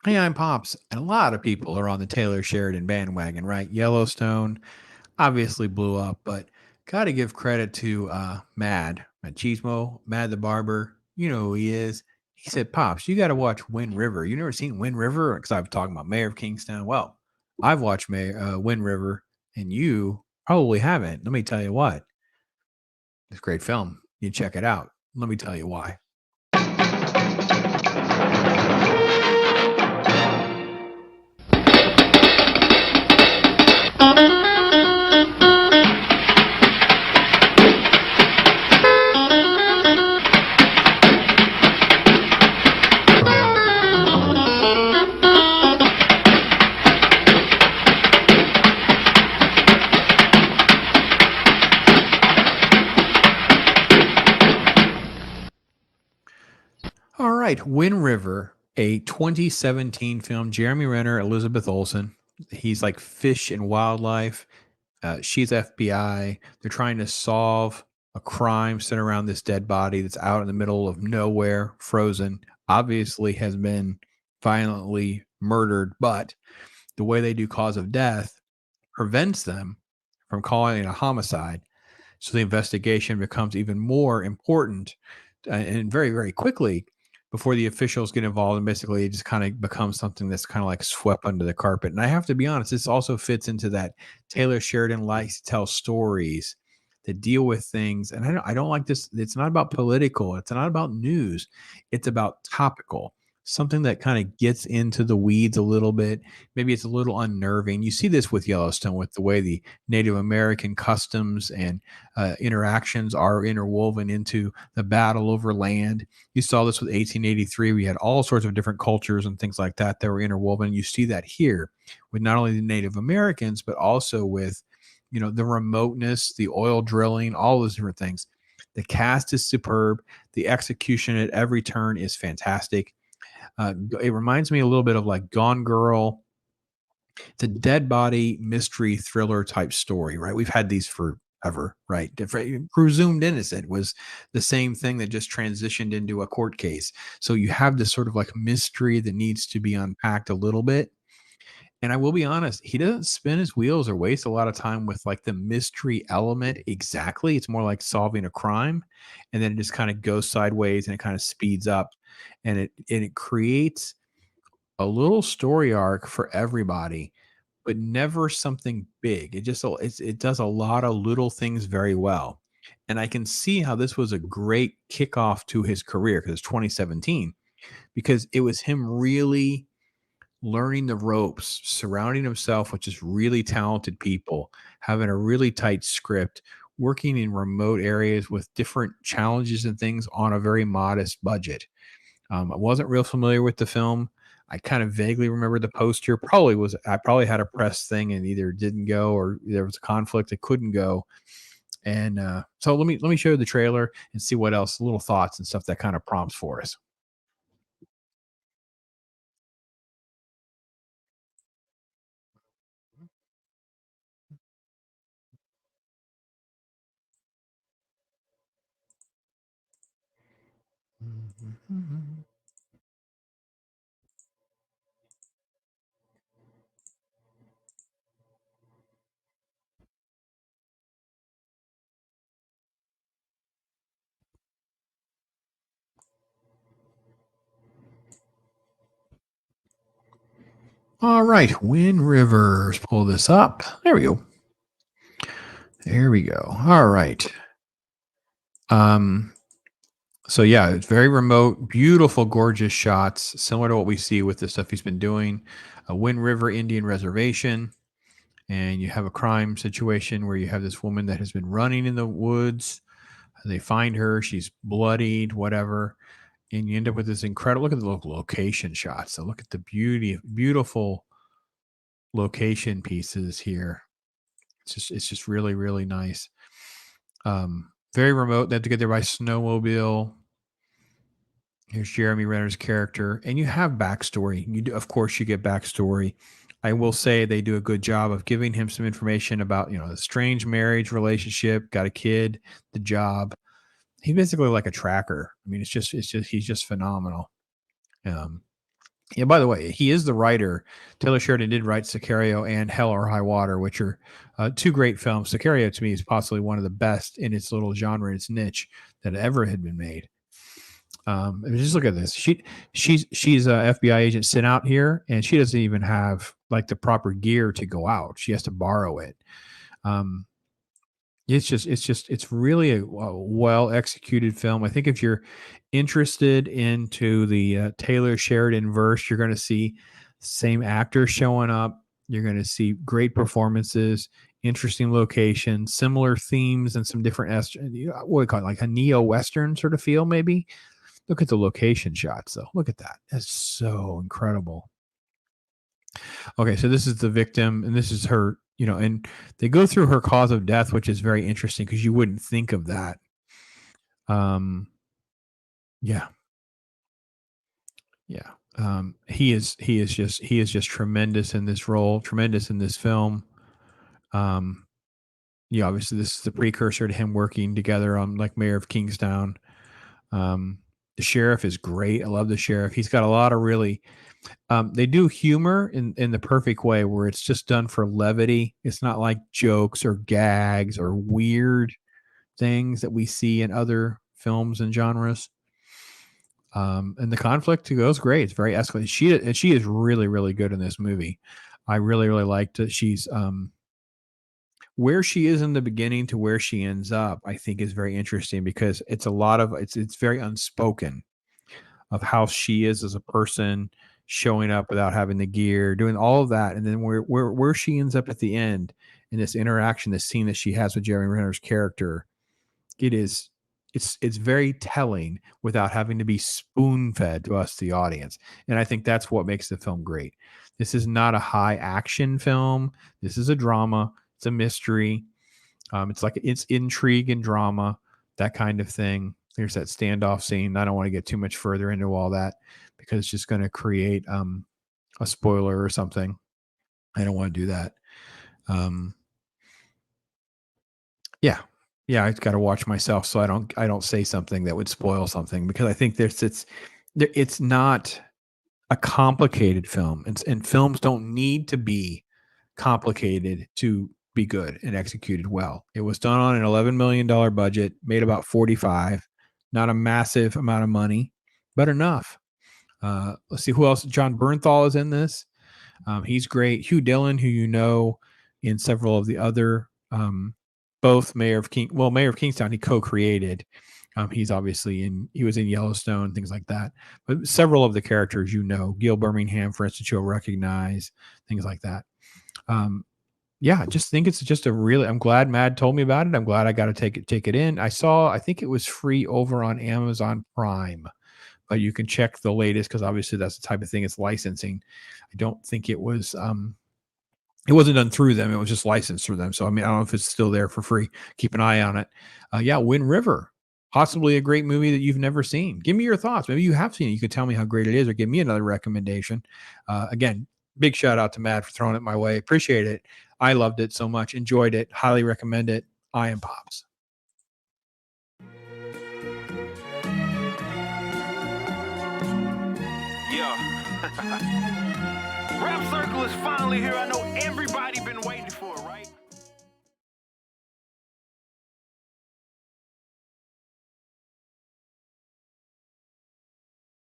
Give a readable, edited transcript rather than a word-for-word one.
Hey, I'm Pops, and a lot of people are on the Taylor Sheridan bandwagon, right? Yellowstone obviously blew up, but got to give credit to Mad Machismo, Mad the Barber. You know who he is. He said, "Pops, you got to watch Wind River. You never seen Wind River?" Because I've talking about Mayor of Kingstown. Well, I've watched Wind River, and you probably haven't. Let me tell you what. It's a great film. You check it out. Let me tell you why. All right, Wind River, a 2017 film. Jeremy Renner, Elizabeth Olsen. He's like fish and wildlife. She's FBI. They're trying to solve a crime centered around this dead body that's out in the middle of nowhere, frozen. Obviously, has been violently murdered, but the way they do cause of death prevents them from calling it a homicide. So the investigation becomes even more important and very, very quickly before the officials get involved. And basically, it just kind of becomes something that's kind of like swept under the carpet. And I have to be honest, this also fits into that Taylor Sheridan likes to tell stories that deal with things. And I don't like this. It's not about political, it's not about news, it's about topical. Something that kind of gets into the weeds a little bit. Maybe it's a little unnerving. You see this with Yellowstone, with the way the Native American customs and interactions are interwoven into the battle over land. You saw this with 1883. We had all sorts of different cultures and things like that that were interwoven. You see that here with not only the Native Americans, but also with, the remoteness, the oil drilling, all those different things. The cast is superb. The execution at every turn is fantastic. It reminds me a little bit of like Gone Girl. It's a dead body mystery thriller type story, right? We've had these forever, right? Different presumed innocent was the same thing that just transitioned into a court case. So you have this sort of like mystery that needs to be unpacked a little bit. And I will be honest, he doesn't spin his wheels or waste a lot of time with like the mystery element exactly. It's more like solving a crime, and then it just kind of goes sideways and it kind of speeds up, and it creates a little story arc for everybody, but never something big. It does a lot of little things very well. And I can see how this was a great kickoff to his career because it's 2017, because it was him really learning the ropes, surrounding himself with just really talented people, having a really tight script, working in remote areas with different challenges and things on a very modest budget. I wasn't real familiar with the film. I kind of vaguely remember the poster. I probably had a press thing and either didn't go or there was a conflict. It couldn't go. And so let me show you the trailer and see what else, little thoughts and stuff that kind of prompts for us. All right, Wind Rivers. Pull this up. There we go. There we go. All right. Um, So yeah, it's very remote, beautiful, gorgeous shots, similar to what we see with the stuff he's been doing. A Wind River Indian Reservation, and you have a crime situation where you have this woman that has been running in the woods. They find her, she's bloodied, whatever, and you end up with this incredible. Look at the location shots. So look at the beautiful location pieces here. It's just really really nice. Very remote. They have to get there by snowmobile. Here's Jeremy Renner's character, and you have backstory. You do, of course, you get backstory. I will say they do a good job of giving him some information about, the strange marriage relationship, got a kid, the job. He's basically like a tracker. I mean, it's just he's just phenomenal. Um, Yeah, by the way, he is the writer. Taylor Sheridan did write Sicario and Hell or High Water, which are two great films. Sicario to me is possibly one of the best in its little genre, its niche that ever had been made. Just look at this. She's a FBI agent sent out here, and she doesn't even have like the proper gear to go out. She has to borrow it. Um, it's really a well executed film. I think if you're interested into the Taylor Sheridan verse, you're going to see same actors showing up. You're going to see great performances, interesting locations, similar themes, and some different what do you call it, like a neo western sort of feel, maybe. Look at the location shots, though. Look at that. That's so incredible. Okay, so this is the victim, and this is her, and they go through her cause of death, which is very interesting because you wouldn't think of that. Um, yeah, yeah. He is just tremendous in this role, tremendous in this film. Um, yeah, obviously this is the precursor to him working together on like Mayor of Kingstown. Um, the sheriff is great. I love the sheriff. He's got a lot of really they do humor in the perfect way where it's just done for levity. It's not like jokes or gags or weird things that we see in other films and genres. And the conflict goes great. It's very escalated. She is really really good in this movie. I really really liked it. She's where she is in the beginning to where she ends up. I think is very interesting because it's very unspoken of how she is as a person, showing up without having the gear, doing all of that, and then where she ends up at the end in this interaction, this scene that she has with Jeremy Renner's character, it is it's very telling without having to be spoon fed to us, the audience, and I think that's what makes the film great. This is not a high action film. This is a drama. It's a mystery. It's intrigue and drama, that kind of thing. There's that standoff scene. I don't want to get too much further into all that because it's just going to create a spoiler or something. I don't want to do that. Um, yeah, yeah, I've got to watch myself so I don't say something that would spoil something because I think it's not a complicated film, and films don't need to be complicated to be good and executed well. It was done on an $11 million budget, made about 45, not a massive amount of money, but enough. Let's see who else. John Bernthal is in this. He's great. Hugh Dillon, who in several of the other, both Mayor of Kingstown, he co-created. He was in Yellowstone, things like that. But several of the characters, Gil Birmingham, for instance, you'll recognize, things like that. Yeah, I just think it's just I'm glad Mad told me about it. I'm glad I got to take it in. I think it was free over on Amazon Prime, but you can check the latest because obviously that's the type of thing it's licensing. I don't think it wasn't done through them. It was just licensed through them. So, I mean, I don't know if it's still there for free. Keep an eye on it. Yeah, Wind River, possibly a great movie that you've never seen. Give me your thoughts. Maybe you have seen it. You could tell me how great it is or give me another recommendation. Again, big shout out to Matt for throwing it my way. Appreciate it. I loved it so much. Enjoyed it. Highly recommend it. I am Pops. Yeah. Rap Circle is finally here. I know everybody been waiting for it.